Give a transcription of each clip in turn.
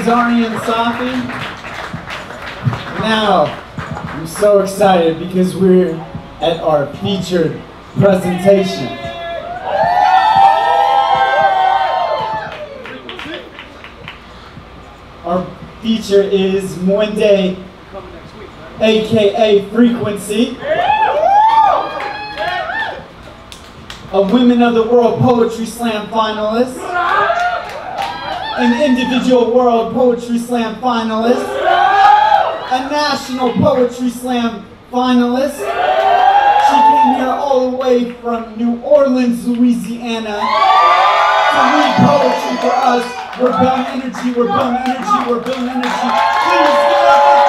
Zari and Safi. Now, I'm so excited because we're at our featured presentation. Our feature is Mwende, aka Freequency, a Women of the World Poetry Slam finalist, an individual World Poetry Slam finalist, a National Poetry Slam finalist. She came here all the way from New Orleans, Louisiana to read poetry for us. We're building energy, we're building energy, we're building energy. Please give it up for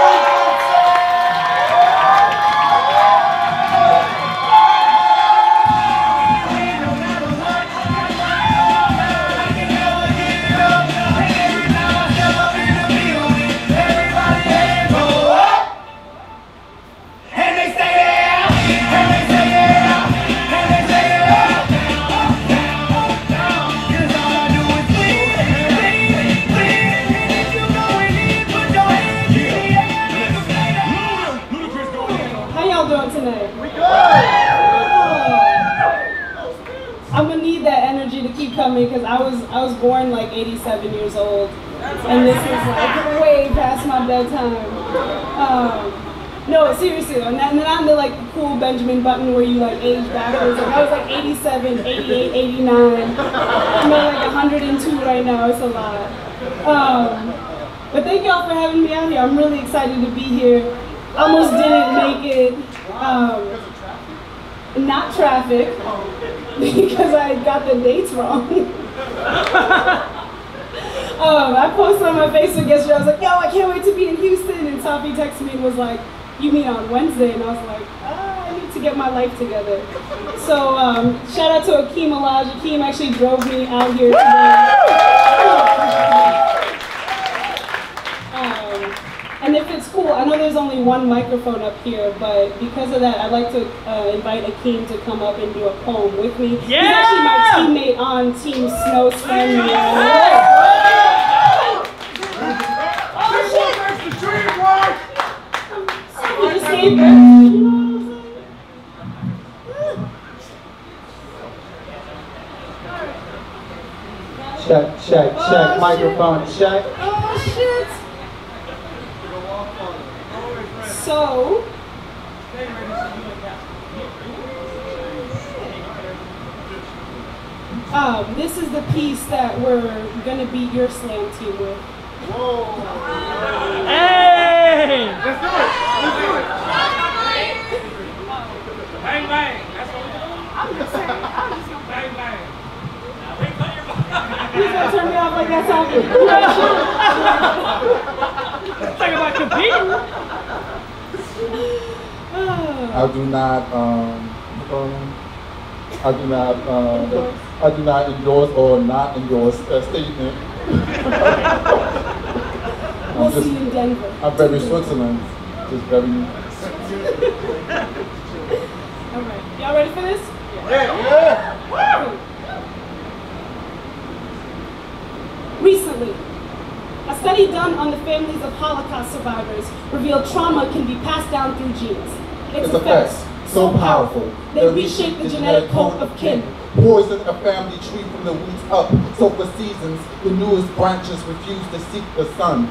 I'm gonna need that energy to keep coming because I was born like 87 years old, and this is like way past my bedtime. No, seriously, and then I'm the like cool Benjamin Button where you like age backwards. Like I was like 87, 88, 89. I'm at like 102 right now. It's a lot. But thank y'all for having me out here. I'm really excited to be here. Almost didn't make it. Not traffic, because I got the dates wrong. I posted on my Facebook yesterday, I was like, yo, I can't wait to be in Houston, and Safi texted me and was like, you mean on Wednesday? And I was like, I need to get my life together. So shout out to Akeem Alaj. Akeem actually drove me out here today. And if it's cool, I know there's only one microphone up here, but because of that, I'd like to invite Akeem to come up and do a poem with me. Yeah! He's actually my teammate on Team Snow Slam. Oh shit! You just saved her. check, check, check, microphone, check. Oh shit! So, this is the piece that we're gonna beat your slam team with. Whoa! Hey! Let's do it! Let's do it! Bang bang! That's what we're doing. I'm just saying. Bang bang! He's gonna turn me off like that's happening. Talk about competing. I do not endorse or not endorse a statement. We'll see you in Denver. I'm very Switzerland, just very. All right, y'all ready for this? Yeah. Recently, a study done on the families of Holocaust survivors revealed trauma can be passed down through genes. Its effects, so powerful, they reshape the genetic code of kin. Poison a family tree from the roots up, so for seasons, the newest branches refuse to seek the sun.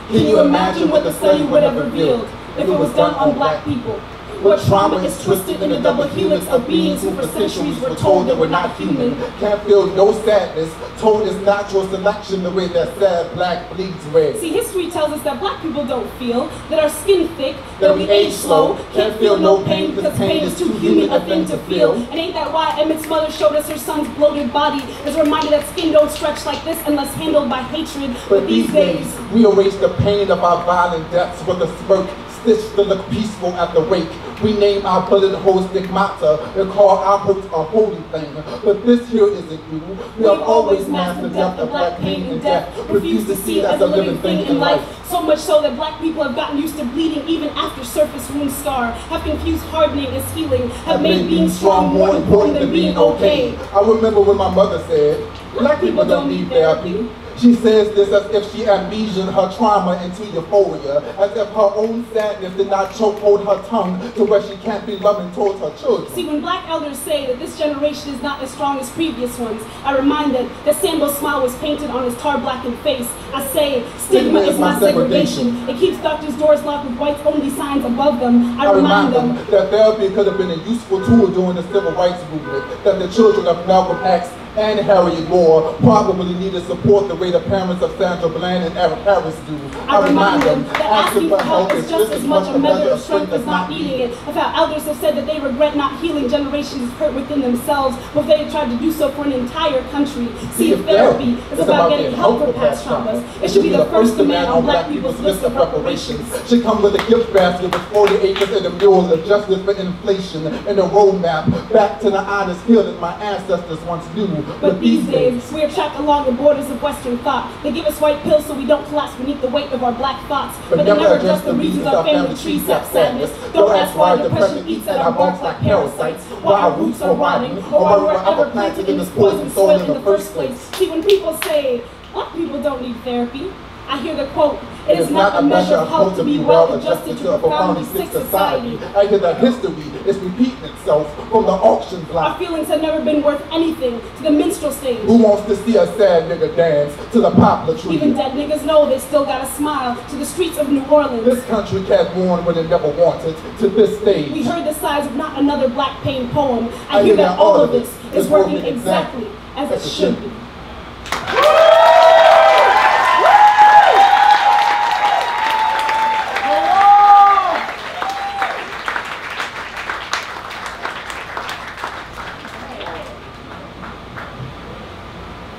Can you imagine what the study would have revealed if it was done on black people? What trauma is twisted in the double helix of beings who for centuries were told they were not human. Can't feel no sadness, told it's natural selection the way that sad black bleeds red. See, history tells us that black people don't feel, that our skin thick, that we age slow, can't feel no pain because pain is too human a thing to feel. And ain't that why Emmett's mother showed us her son's bloated body as a reminder that skin don't stretch like this unless handled by hatred. But these days, we erase the pain of our violent deaths with a smirk, stitched to look peaceful at the wake. We name our bullet hole stigmata and call our hurts a holy thing. But this here isn't you. We have always masked the depth of black pain and death, refuse to see it as a living thing in life. So much so that black people have gotten used to bleeding even after surface wounds scar, have confused hardening as healing, have made being strong more important than being okay. I remember when my mother said, black people don't need therapy. She says this as if she envisioned her trauma into euphoria, as if her own sadness did not chokehold her tongue to where she can't be loving towards her children. See, when black elders say that this generation is not as strong as previous ones, I remind them that Sambo's smile was painted on his tar-blackened face. I say, stigma is my segregation. It keeps doctors' doors locked with whites-only signs above them. I remind them that therapy could have been a useful tool during the civil rights movement, that the children of Malcolm X and Harriet Moore probably needed support the way the parents of Sandra Bland and Eric Harris do. I remind them that asking for help is just as much a measure of strength as not needing it. Of how elders have said that they regret not healing generations hurt within themselves, but they tried to do so for an entire country. See, if therapy is about getting help for past traumas, it should be the first demand on black people's list of reparations. Should come with a gift basket with 40 acres and a mule of justice for inflation and a roadmap back to the honest hill that my ancestors once knew. But these days, we are trapped along the borders of Western thought. They give us white pills so we don't collapse beneath the weight of our black thoughts. But they never address the reasons our family trees have sadness. Don't ask why depression eats at our barks like parasites, why our roots are rotting, or why we were ever planted in this poison soil in the first place. See, when people say, black people don't need therapy, I hear the quote, it is not a measure of health to be well adjusted to a profoundly sick society. I hear that history is repeating itself from the auction block. Our feelings have never been worth anything to the minstrel stage. Who wants to see a sad nigga dance to the poplar tree? Even dead niggas know they still gotta smile to the streets of New Orleans. This country can't mourn when it never wanted to this stage. We heard the size of not another black pain poem. I hear that all of this is working exactly as it should be.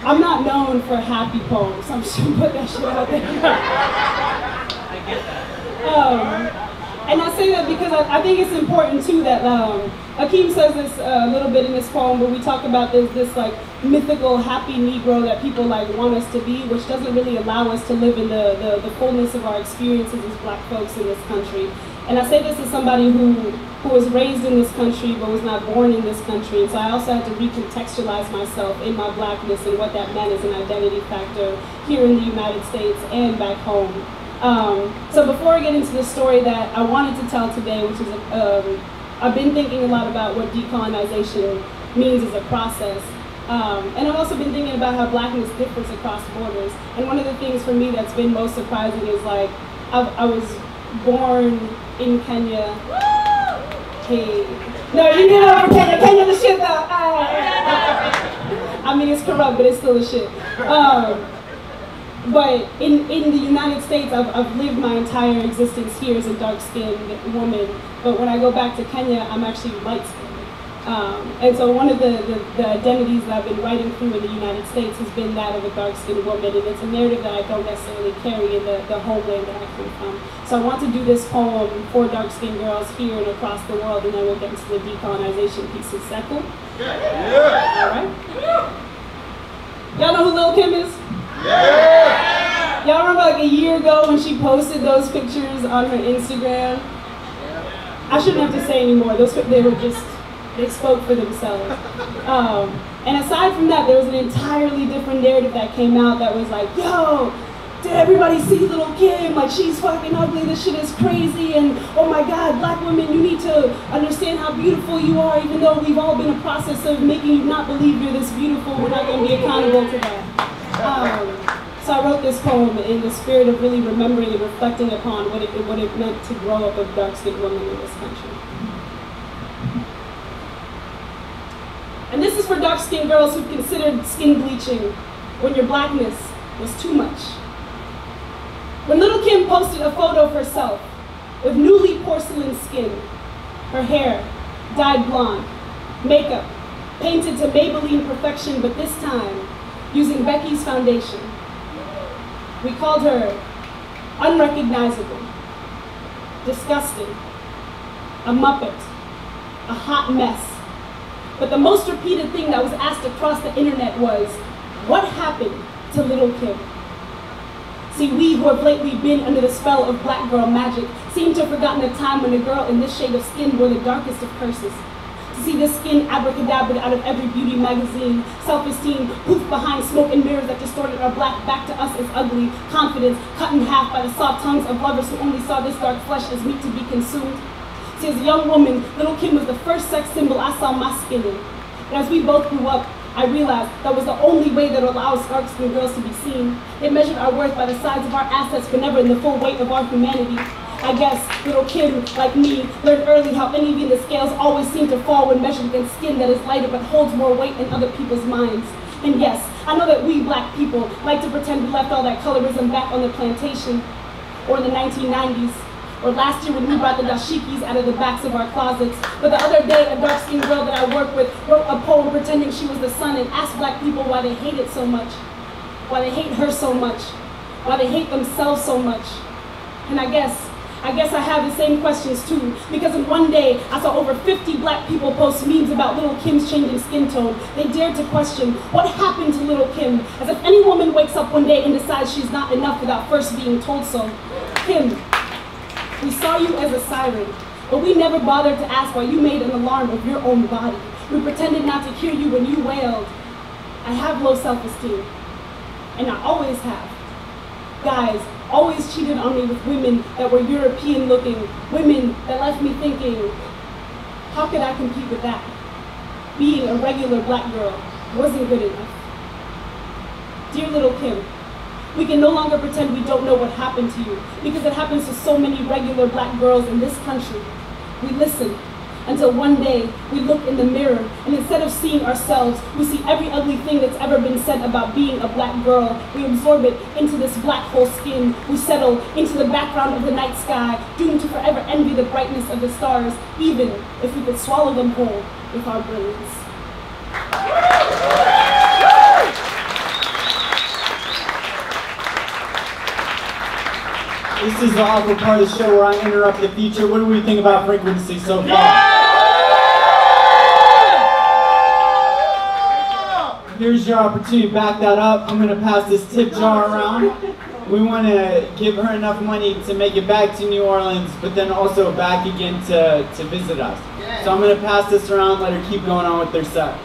I'm not known for happy poems. I'm just gonna put that shit out there. I get that. And I say that because I think it's important too that Akeem says this a little bit in this poem, where we talk about this like mythical happy Negro that people like want us to be, which doesn't really allow us to live in the fullness of our experiences as black folks in this country. And I say this as somebody who was raised in this country but was not born in this country, and so I also had to recontextualize myself in my blackness and what that meant as an identity factor here in the United States and back home. So before I get into the story that I wanted to tell today, which is, I've been thinking a lot about what decolonization means as a process. And I've also been thinking about how blackness differs across borders. And one of the things for me that's been most surprising is like, I was born in Kenya. Hey. No, you get over Kenya. Kenya the shit though. I mean, it's corrupt, but it's still the shit. But in the United States, I've lived my entire existence here as a dark-skinned woman. But when I go back to Kenya, I'm actually light-skinned. And so one of the identities that I've been writing through in the United States has been that of a dark-skinned woman, and it's a narrative that I don't necessarily carry in the homeland that I come from. So I want to do this poem for dark-skinned girls here and across the world, and then we'll get into the decolonization piece. Is that cool? Yeah. All right. Y'all know who Lil' Kim is? Yeah. Y'all remember like a year ago when she posted those pictures on her Instagram? I shouldn't have to say anymore. They spoke for themselves. And aside from that, there was an entirely different narrative that came out that was like, yo, did everybody see Lil' Kim? Like, she's fucking ugly, this shit is crazy, and oh my God, black women, you need to understand how beautiful you are, even though we've all been in a process of making you not believe you're this beautiful, we're not gonna be accountable to that. So I wrote this poem in the spirit of really remembering and reflecting upon what it meant to grow up a dark-skinned woman in this country. And this is for dark-skinned girls who've considered skin bleaching when your blackness was too much. When Lil' Kim posted a photo of herself with newly porcelain skin, her hair dyed blonde, makeup painted to Maybelline perfection, but this time using Becky's foundation. We called her unrecognizable, disgusting, a muppet, a hot mess. But the most repeated thing that was asked across the internet was, what happened to Lil' Kim? See, we who have lately been under the spell of black girl magic seem to have forgotten a time when a girl in this shade of skin wore the darkest of curses. To see this skin abracadabraed out of every beauty magazine. Self-esteem poof behind smoke and mirrors that distorted our black back to us as ugly. Confidence cut in half by the soft tongues of lovers who only saw this dark flesh as meat to be consumed. See, as a young woman, Little Kim was the first sex symbol I saw my skin in. And as we both grew up, I realized that was the only way that allows dark-skinned girls to be seen. They measured our worth by the size of our assets, but never in the full weight of our humanity. I guess Little Kim, like me, learned early how uneven the scales always seem to fall when measured against skin that is lighter but holds more weight in other people's minds. And yes, I know that we black people like to pretend we left all that colorism back on the plantation, or in the 1990s, or last year when we brought the dashikis out of the backs of our closets. But the other day, a dark-skinned girl that I work with wrote a poem pretending she was the sun and asked black people why they hate it so much, why they hate her so much, why they hate themselves so much. And I guess I have the same questions too, because in one day, I saw over 50 black people post memes about Little Kim's changing skin tone. They dared to question, what happened to Little Kim? As if any woman wakes up one day and decides she's not enough without first being told so. Kim, we saw you as a siren, but we never bothered to ask why you made an alarm of your own body. We pretended not to hear you when you wailed. I have low self-esteem, and I always have. Guys always cheated on me with women that were European looking, women that left me thinking, how could I compete with that? Being a regular black girl wasn't good enough. Dear Little Kim, we can no longer pretend we don't know what happened to you, because it happens to so many regular black girls in this country. We listen until one day we look in the mirror, and instead of seeing ourselves, we see every ugly thing that's ever been said about being a black girl. We absorb it into this black hole skin. We settle into the background of the night sky, doomed to forever envy the brightness of the stars, even if we could swallow them whole with our brilliance. This is the awkward part of the show where I interrupt the feature. What do we think about Frequency so far? Here's your opportunity to back that up. I'm going to pass this tip jar around. We want to give her enough money to make it back to New Orleans, but then also back again to visit us. So I'm going to pass this around, let her keep going on with their set.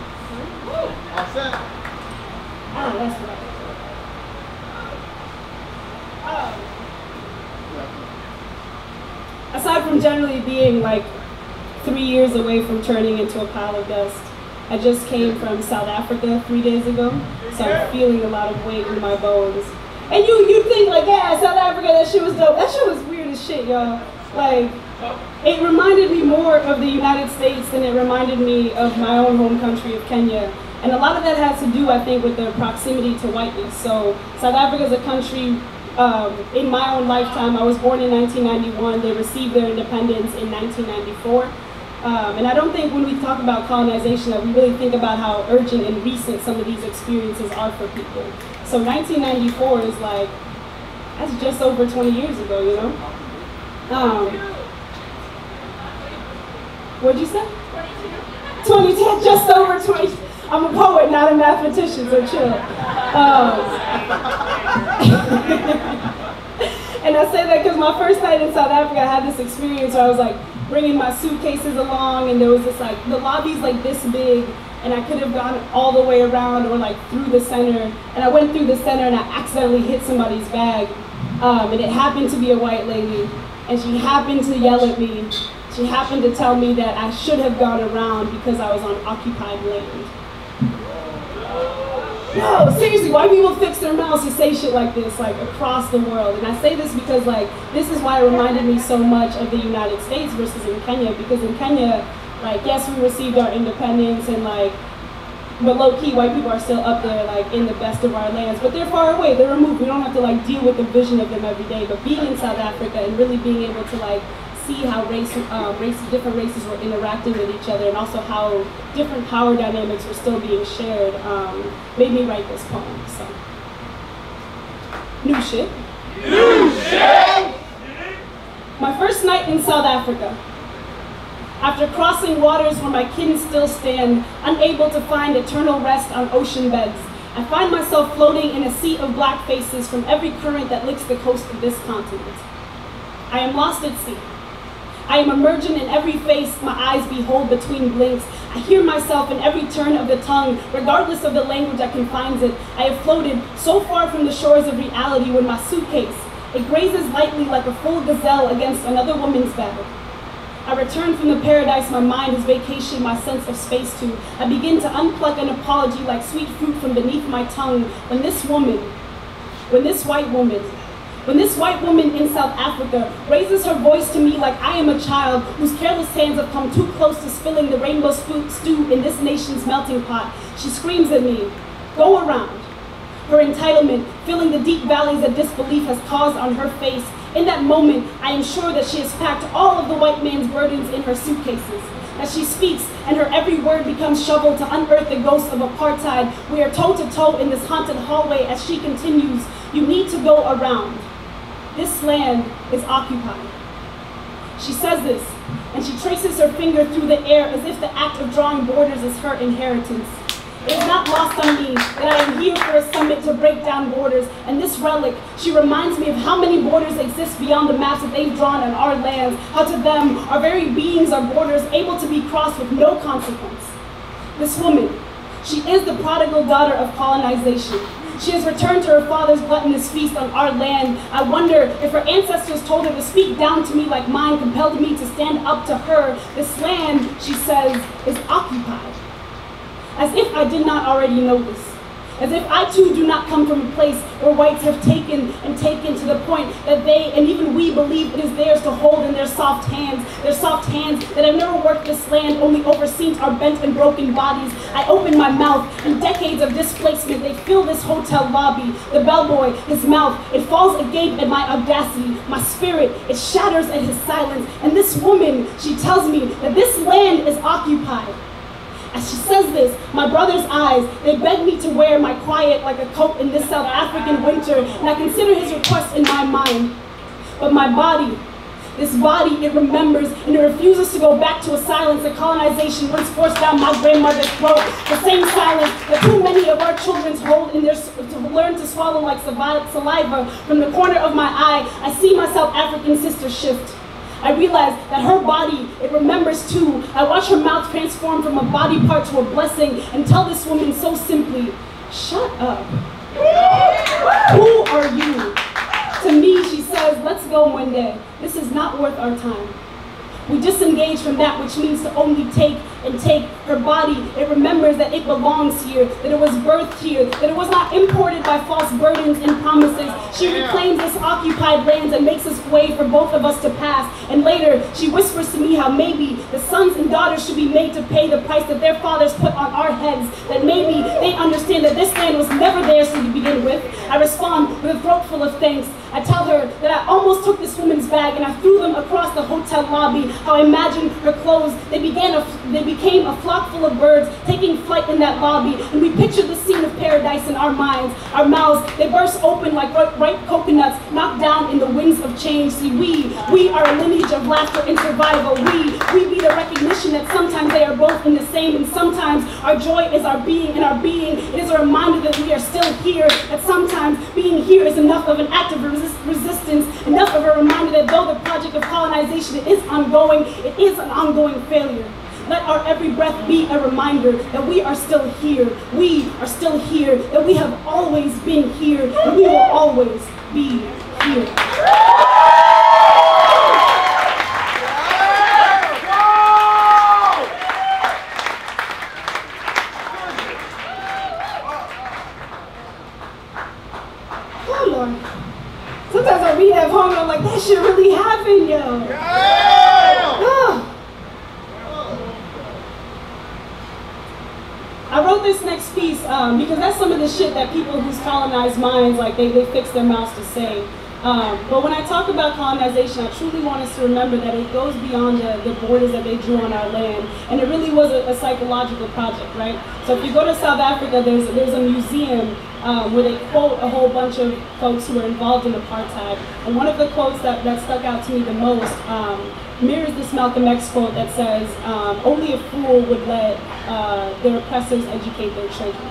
Oh, that's right. Aside from generally being like 3 years away from turning into a pile of dust, I just came from South Africa 3 days ago, so I'm feeling a lot of weight in my bones. And you think like, yeah, South Africa, that shit was dope. That shit was weird as shit, y'all. Like, it reminded me more of the United States than it reminded me of my own home country of Kenya. And a lot of that has to do, I think, with the proximity to whiteness. So South Africa is a country, in my own lifetime, I was born in 1991, they received their independence in 1994. And I don't think when we talk about colonization that we really think about how urgent and recent some of these experiences are for people. So 1994 is like, that's just over 20 years ago, you know? What'd you say? 22, just over 20. I'm a poet, not a mathematician, so chill. And I say that because my first night in South Africa, I had this experience where I was like bringing my suitcases along, and there was this like, the lobby's like this big, and I could have gone all the way around or like through the center. And I went through the center and I accidentally hit somebody's bag. And it happened to be a white lady, and she happened to yell at me. She happened to tell me that I should have gone around because I was on occupied land. No, seriously, why people fix their mouths to say shit like this, like across the world? And I say this because like, this is why it reminded me so much of the United States versus in Kenya, because in Kenya, like, yes, we received our independence and like, but low-key, white people are still up there like in the best of our lands, but they're far away, they're removed. We don't have to like deal with the vision of them every day, but being in South Africa and really being able to like see how different races were interacting with each other, and also how different power dynamics were still being shared, made me write this poem. So, new shit. New shit. My first night in South Africa. After crossing waters where my kin still stand, unable to find eternal rest on ocean beds, I find myself floating in a sea of black faces from every current that licks the coast of this continent. I am lost at sea. I am emergent in every face my eyes behold between blinks. I hear myself in every turn of the tongue, regardless of the language that confines it. I have floated so far from the shores of reality when my suitcase, it grazes lightly like a full gazelle against another woman's back. I return from the paradise my mind has vacationed my sense of space to. I begin to unpluck an apology like sweet fruit from beneath my tongue when this white woman in South Africa raises her voice to me like I am a child whose careless hands have come too close to spilling the rainbow stew in this nation's melting pot. She screams at me, "Go around." Her entitlement, filling the deep valleys that disbelief has caused on her face. In that moment, I am sure that she has packed all of the white man's burdens in her suitcases. As she speaks, and her every word becomes shoveled to unearth the ghosts of apartheid, we are toe to toe in this haunted hallway as she continues, "You need to go around. This land is occupied." She says this, and she traces her finger through the air as if the act of drawing borders is her inheritance. It is not lost on me that I am here for a summit to break down borders, and this relic, she reminds me of how many borders exist beyond the maps that they've drawn on our lands, how to them, our very beings are borders able to be crossed with no consequence. This woman, she is the prodigal daughter of colonization. She has returned to her father's gluttonous feast on our land. I wonder if her ancestors told her to speak down to me like mine compelled me to stand up to her. This land, she says, is occupied. As if I did not already know this. As if I too do not come from a place where whites have taken to the point that they and even we believe it is theirs to hold in their soft hands that have never worked this land, only overseen our bent and broken bodies. I open my mouth, and decades of displacement, they fill this hotel lobby. The bellboy, his mouth, it falls agape at my audacity. My spirit, it shatters at his silence. And this woman, she tells me that this land is occupied. As she says this, my brother's eyes, they beg me to wear my quiet like a coat in this South African winter, and I consider his request in my mind. But my body, this body, it remembers, and it refuses to go back to a silence that colonization once forced down my grandmother's throat. The same silence that too many of our children hold in their, to learn to swallow like saliva. From the corner of my eye, I see my South African sister shift. I realize that her body, it remembers too. I watch her mouth transform from a body part to a blessing and tell this woman so simply, "Shut up. Who are you?" To me, she says, "Let's go one day. This is not worth our time." We disengage from that which means to only take and take. Her body, it remembers that it belongs here, that it was birthed here, that it was not imported by false burdens and promises. She reclaims this occupied lands and makes us way for both of us to pass. And later, she whispers to me how maybe the sons and daughters should be made to pay the price that their fathers put on our heads, that maybe they understand that this land was never theirs to begin with. I respond with a throat full of thanks. I tell her that I almost took this woman's bag and I threw them across the hotel lobby, how I imagined her clothes. They became a flock full of birds taking flight in that lobby, and we pictured the scene of paradise in our minds. Our mouths, they burst open like ripe coconuts knocked down in the winds of change. See, we are a lineage of laughter and survival. We be the recognition that sometimes they are both in the same, and sometimes our joy is our being, and our being is a reminder that we are still here, that sometimes being here is enough of an act of resistance, enough of a reminder that though the project of colonization is ongoing, it is an ongoing failure. Let our every breath be a reminder that we are still here. We are still here, that we have always been here, and we will always be here. Oh, Lord. Sometimes I read that poem and I'm like, that shit really happened, yo. Oh. I wrote this next piece because that's some of the shit that people whose colonized minds, like they fix their mouths to say. But when I talk about colonization, I truly want us to remember that it goes beyond the borders that they drew on our land. And it really was a psychological project, right? So if you go to South Africa, there's a museum where they quote a whole bunch of folks who were involved in apartheid. And one of the quotes that stuck out to me the most mirrors this Malcolm X quote that says, "Only a fool would let their oppressors educate their children."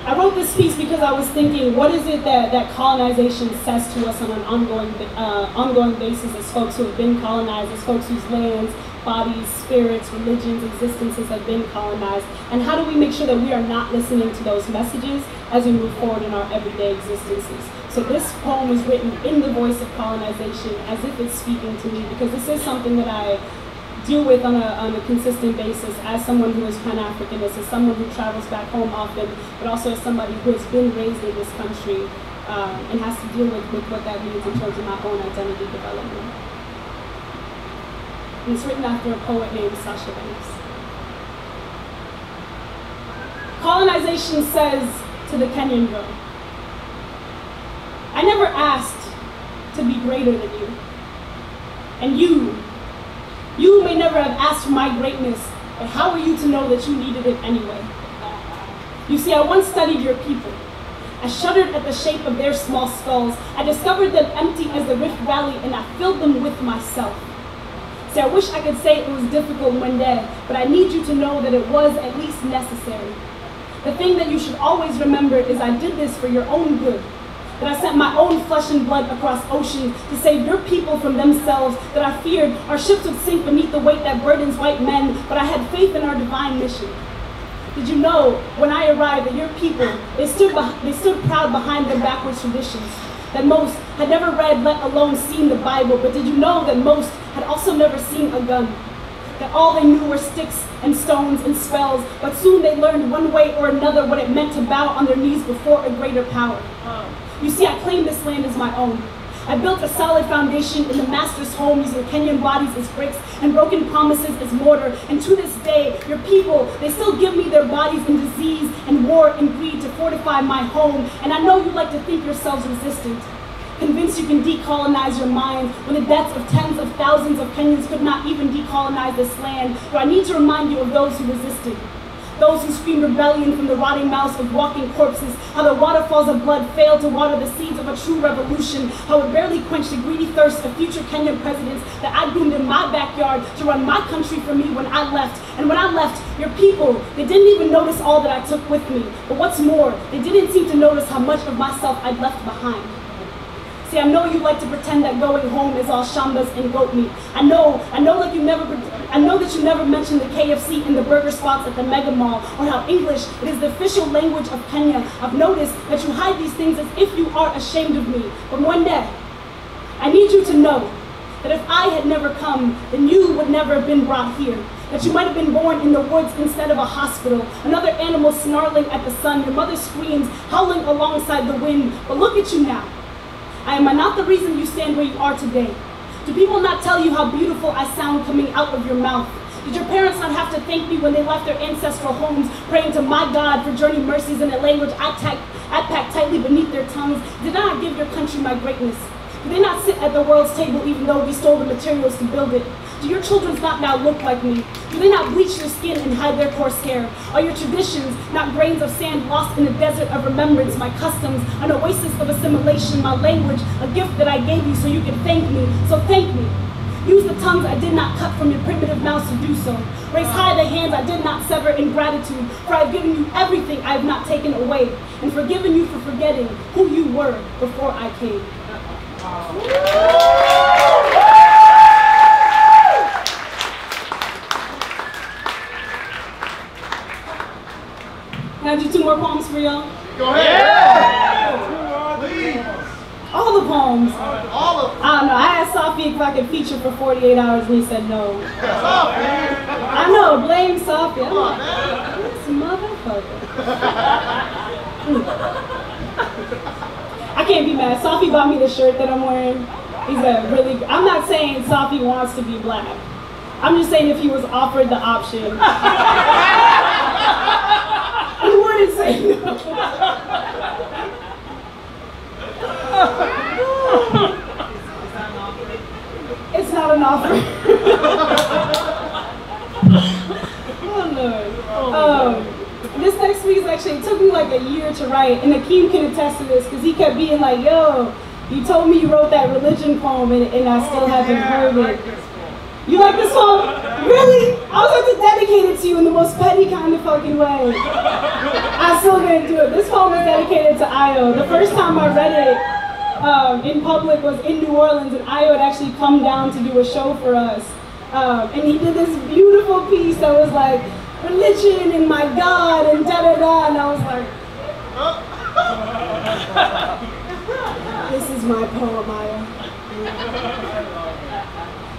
I wrote this piece because I was thinking, what is it that colonization says to us on an ongoing basis as folks who have been colonized, as folks whose lands, bodies, spirits, religions, existences have been colonized, and how do we make sure that we are not listening to those messages as we move forward in our everyday existences? So this poem was written in the voice of colonization, as if it's speaking to me, because this is something that I deal with on a consistent basis as someone who is Pan-Africanist, as someone who travels back home often, but also as somebody who has been raised in this country and has to deal with what that means in terms of my own identity development. And it's written after a poet named Sasha Banks. Colonization says to the Kenyan girl, I never asked to be greater than you. And you may never have asked for my greatness, but how are you to know that you needed it anyway? You see, I once studied your people. I shuddered at the shape of their small skulls. I discovered them empty as the Rift Valley, and I filled them with myself. See, I wish I could say it was difficult one day, but I need you to know that it was at least necessary. The thing that you should always remember is I did this for your own good. That I sent my own flesh and blood across oceans to save your people from themselves, that I feared our ships would sink beneath the weight that burdens white men, but I had faith in our divine mission. Did you know, when I arrived, that your people, they stood proud behind their backwards traditions, that most had never read, let alone seen the Bible, but did you know that most had also never seen a gun? That all they knew were sticks and stones and spells, but soon they learned one way or another what it meant to bow on their knees before a greater power. You see, I claim this land as my own. I built a solid foundation in the master's home using Kenyan bodies as bricks and broken promises as mortar. And to this day, your people, they still give me their bodies in disease and war and greed to fortify my home. And I know you like to think yourselves resistant, convinced you can decolonize your mind when the deaths of tens of thousands of Kenyans could not even decolonize this land. But I need to remind you of those who resisted. Those who scream rebellion from the rotting mouths of walking corpses, how the waterfalls of blood failed to water the seeds of a true revolution, how it barely quenched the greedy thirst of future Kenyan presidents that I groomed in my backyard to run my country for me when I left. And when I left, your people, they didn't even notice all that I took with me. But what's more, they didn't seem to notice how much of myself I'd left behind. See, I know you like to pretend that going home is all shambas and goat meat. I know that you never mentioned the KFC and the burger spots at the mega mall, or how English, it is the official language of Kenya. I've noticed that you hide these things as if you are ashamed of me. But one day, I need you to know that if I had never come, then you would never have been brought here. That you might have been born in the woods instead of a hospital. Another animal snarling at the sun, your mother screams, howling alongside the wind. But look at you now. Am I not the reason you stand where you are today? Do people not tell you how beautiful I sound coming out of your mouth? Did your parents not have to thank me when they left their ancestral homes, praying to my God for journey mercies in a language I packed tightly beneath their tongues? Did I not give your country my greatness? Do they not sit at the world's table even though we stole the materials to build it? Do your children not now look like me? Do they not bleach their skin and hide their coarse hair? Are your traditions not grains of sand lost in the desert of remembrance? My customs, an oasis of assimilation, my language, a gift that I gave you so you can thank me. So thank me. Use the tongues I did not cut from your primitive mouths to do so. Raise high the hands I did not sever in gratitude, for I have given you everything I have not taken away, and forgiven you for forgetting who you were before I came. Can I do 2 more poems for y'all? Go ahead. Yeah. Please. All the poems. All of them. I don't know. I asked Safi if I could feature for 48 hours and he said no. I know. Blame Safi. I'm like, this motherfucker. I can't be mad. Safi bought me the shirt that I'm wearing. He's a really. I'm not saying Safi wants to be black. I'm just saying if he was offered the option. He wouldn't say no. It's not an offer. Oh Lord. This next piece actually, it took me like a year to write, and Akeem can attest to this because he kept being like, yo, you told me you wrote that religion poem and I still haven't heard it. You like this poem? Really? I was about to dedicate it to you in the most petty kind of fucking way. I still gonna do it. This poem is dedicated to Io. The first time I read it in public was in New Orleans, and Io had actually come down to do a show for us. And he did this beautiful piece that was like, religion and my God and da-da-da, and I was like, this is my poem, Io.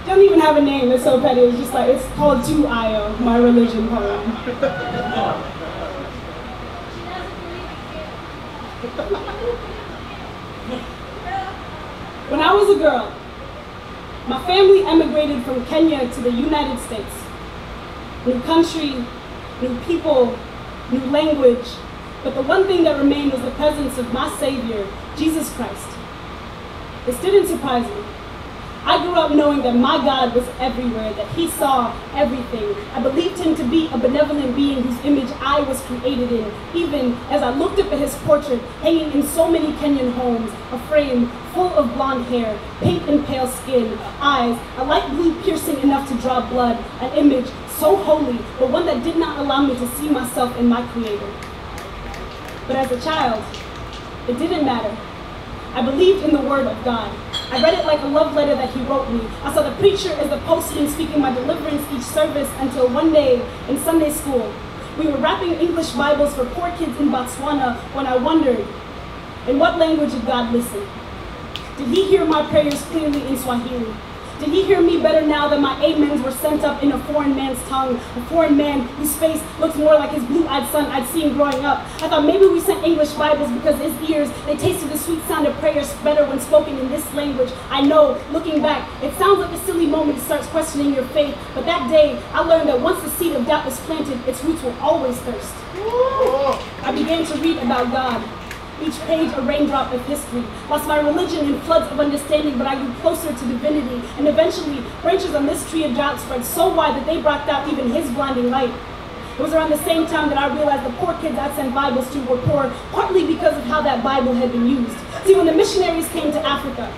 Don't even have a name, it's so petty. It's just like, it's called To Io, my religion poem. When I was a girl, my family emigrated from Kenya to the United States. New country, new people, new language, but the one thing that remained was the presence of my Savior, Jesus Christ. This didn't surprise me. I grew up knowing that my God was everywhere, that he saw everything. I believed him to be a benevolent being whose image I was created in, even as I looked up at his portrait hanging in so many Kenyan homes, a frame full of blonde hair, pink and pale skin, eyes, a light blue piercing enough to draw blood, an image so holy, but one that did not allow me to see myself in my Creator. But as a child, it didn't matter. I believed in the word of God. I read it like a love letter that he wrote me. I saw the preacher as the postman speaking my deliverance each service until one day in Sunday school, we were wrapping English Bibles for poor kids in Botswana when I wondered, in what language did God listen? Did he hear my prayers clearly in Swahili? Did he hear me better now that my amens were sent up in a foreign man's tongue, a foreign man whose face looked more like his blue-eyed son I'd seen growing up? I thought maybe we sent English Bibles because his ears, they tasted the sweet sound of prayers better when spoken in this language. I know, looking back, it sounds like a silly moment to start questioning your faith, but that day, I learned that once the seed of doubt was planted, its roots will always thirst. I began to read about God. Each page a raindrop of history. Lost my religion in floods of understanding, but I grew closer to divinity. And eventually, branches on this tree of drought spread so wide that they blocked out even his blinding light. It was around the same time that I realized the poor kids I'd sent Bibles to were poor, partly because of how that Bible had been used. See, when the missionaries came to Africa,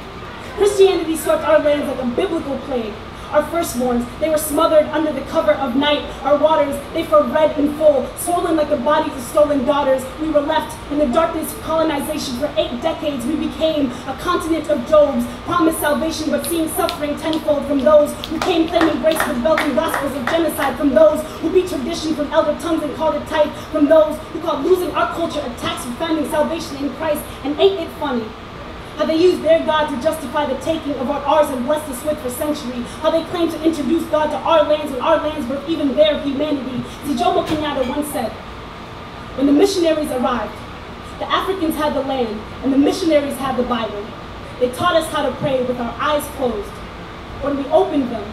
Christianity swept our lands like a biblical plague. Our firstborns, they were smothered under the cover of night. Our waters, they flowed red and full, swollen like the bodies of stolen daughters. We were left in the darkness of colonization for 8 decades. We became a continent of Jobs, promised salvation but seeing suffering tenfold from those who came claiming grace with belting gospels of genocide, from those who beat tradition from elder tongues and called it tight, from those who called losing our culture a tax for finding salvation in Christ. And ain't it funny how they used their God to justify the taking of what ours and blessed us with for centuries. How they claim to introduce God to our lands when our lands were even their humanity. See, Jomo Kenyatta once said, when the missionaries arrived, the Africans had the land and the missionaries had the Bible. They taught us how to pray with our eyes closed. When we opened them,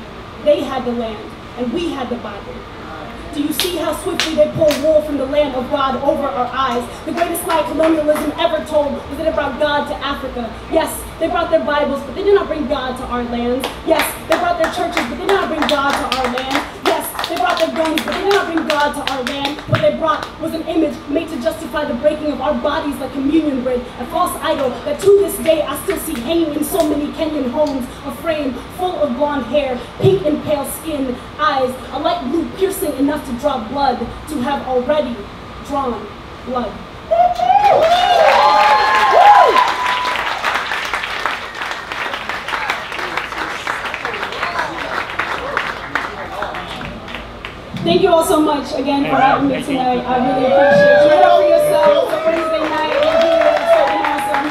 they had the land and we had the Bible. Do you see how swiftly they pull wool from the land of God over our eyes? The greatest lie colonialism ever told was that it brought God to Africa. Yes, they brought their Bibles, but they did not bring God to our lands. Yes, they brought their churches, but they did not bring God to our land. Yes, they brought their guns, but they did not bring God to our land. What they brought was an image made to justify the breaking of our bodies like communion bread, a false idol that to this day I still see hanging in so many Kenyan homes, a frame full of blonde hair, pink and pale skin, eyes, a light blue piercing enough to draw blood, to have already drawn blood. Thank you all so much again for having me tonight. I really appreciate you. Give it up for yourselves. It's a Wednesday night. It's so awesome.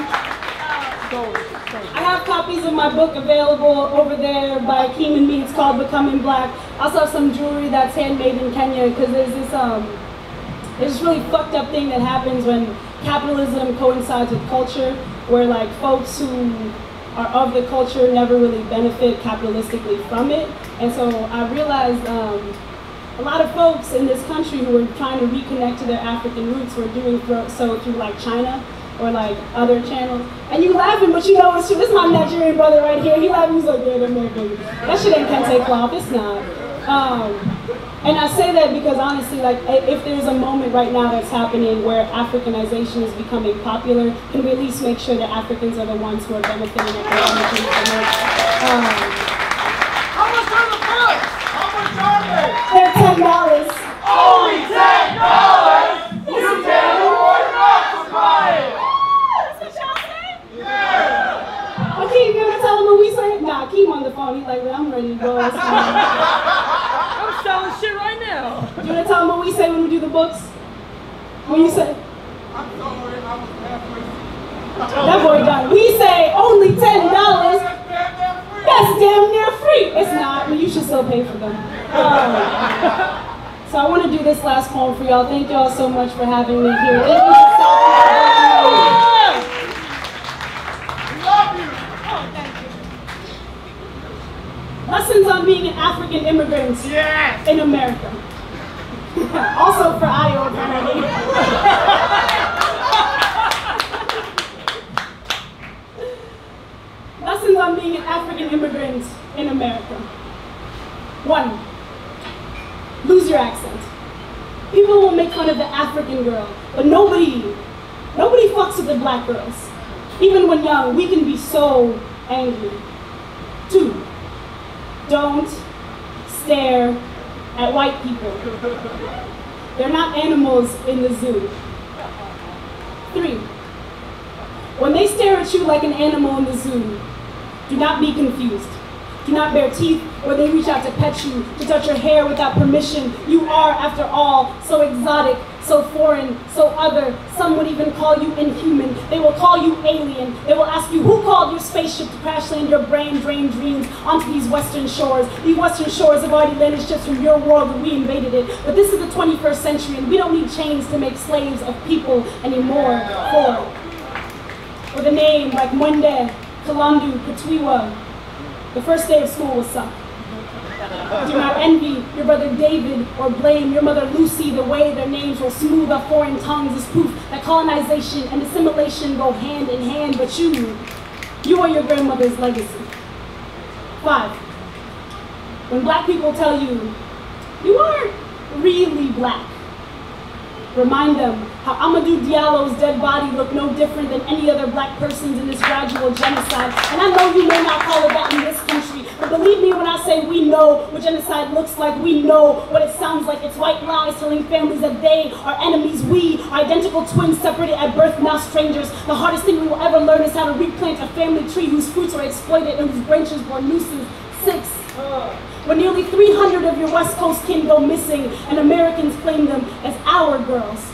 I have copies of my book available over there by Keem and me. It's called Becoming Black. I also have some jewelry that's handmade in Kenya because there's this really fucked up thing that happens when capitalism coincides with culture, where like folks who are of the culture never really benefit capitalistically from it. And so I realized a lot of folks in this country who are trying to reconnect to their African roots were doing so through like China or like other channels. And you laughing, but you know it's true. This is my Nigerian brother right here. He laughing, he's like, yeah, that shit ain't Kente cloth, it's not. And I say that because honestly, like, if there's a moment right now that's happening where Africanization is becoming popular, can we at least make sure that Africans are the ones who are benefiting economically from it? How much are the books? How much are they? They're $10. Only $10! You can phone. He's like, well, I'm ready to go. So, I'm selling shit right now. you want to tell him what we say when we do the books? What you say? I'm sorry, I was halfway. That boy done. We say only $10. That's damn near free. It's not, but you should still pay for them. So I want to do this last poem for y'all. Thank y'all so much for having me here. Thank you for Love you. Oh, thank you. Lessons on being an African immigrant in America. Also for Iowa, apparently. Lessons on being an African immigrant in America. 1. Lose your accent. People will make fun of the African girl, but nobody fucks with the black girls. Even when young, we can be so angry. 2. Don't stare at white people. They're not animals in the zoo. 3. When they stare at you like an animal in the zoo, do not be confused. Do not bare teeth or they reach out to pet you, to touch your hair without permission. You are, after all, so exotic, so foreign, so other. Some would even call you inhuman. They will call you alien. They will ask you who called your spaceship to crash land your brain-drained dreams onto these western shores. These western shores have already landed ships from your world and we invaded it. But this is the 21st century and we don't need chains to make slaves of people anymore. 4. With a name like Mwende, Kalandu, Katwiwa, the first day of school will suck. Do not envy your brother David or blame your mother Lucy. The way their names will smooth our foreign tongues is proof that colonization and assimilation go hand in hand, but you are your grandmother's legacy. 5. When black people tell you, you aren't really black, remind them how Amadou Diallo's dead body looked no different than any other black persons in this gradual genocide. And I know you may not call it that in this country, but believe me when I say we know what genocide looks like, we know what it sounds like. It's white lies telling families that they are enemies. We are identical twins separated at birth, now strangers. The hardest thing we will ever learn is how to replant a family tree whose fruits are exploited and whose branches bore nooses. 6. When nearly 300 of your West Coast kin go missing and Americans claim them as our girls.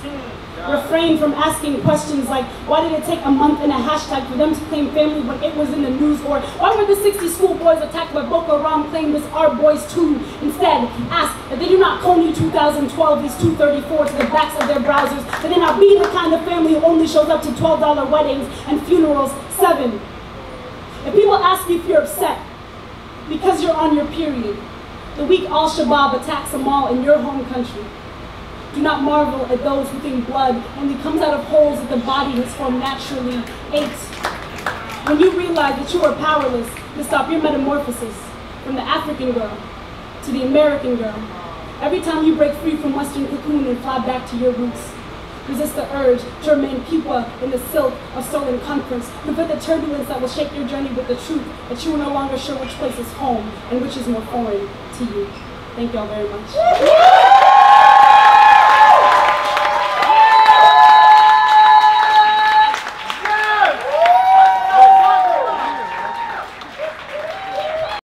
Refrain from asking questions like, why did it take a month and a hashtag for them to claim family when it was in the news? Or why were the 60 schoolboys attacked by Boko Haram claimed as our boys too? Instead, ask if they do not Coney 2012 these 234 to the backs of their browsers, that they not be the kind of family who only shows up to $12 weddings and funerals. 7. If people ask you if you're upset, because you're on your period, the week Al-Shabaab attacks a mall in your home country, do not marvel at those who think blood only comes out of holes that the body has formed naturally. 8. When you realize that you are powerless to stop your metamorphosis from the African girl to the American girl, every time you break free from Western cocoon and fly back to your roots, resist the urge to remain pupa in the silk of stolen conference. Confront the turbulence that will shape your journey with the truth that you are no longer sure which place is home and which is more foreign to you. Thank y'all very much.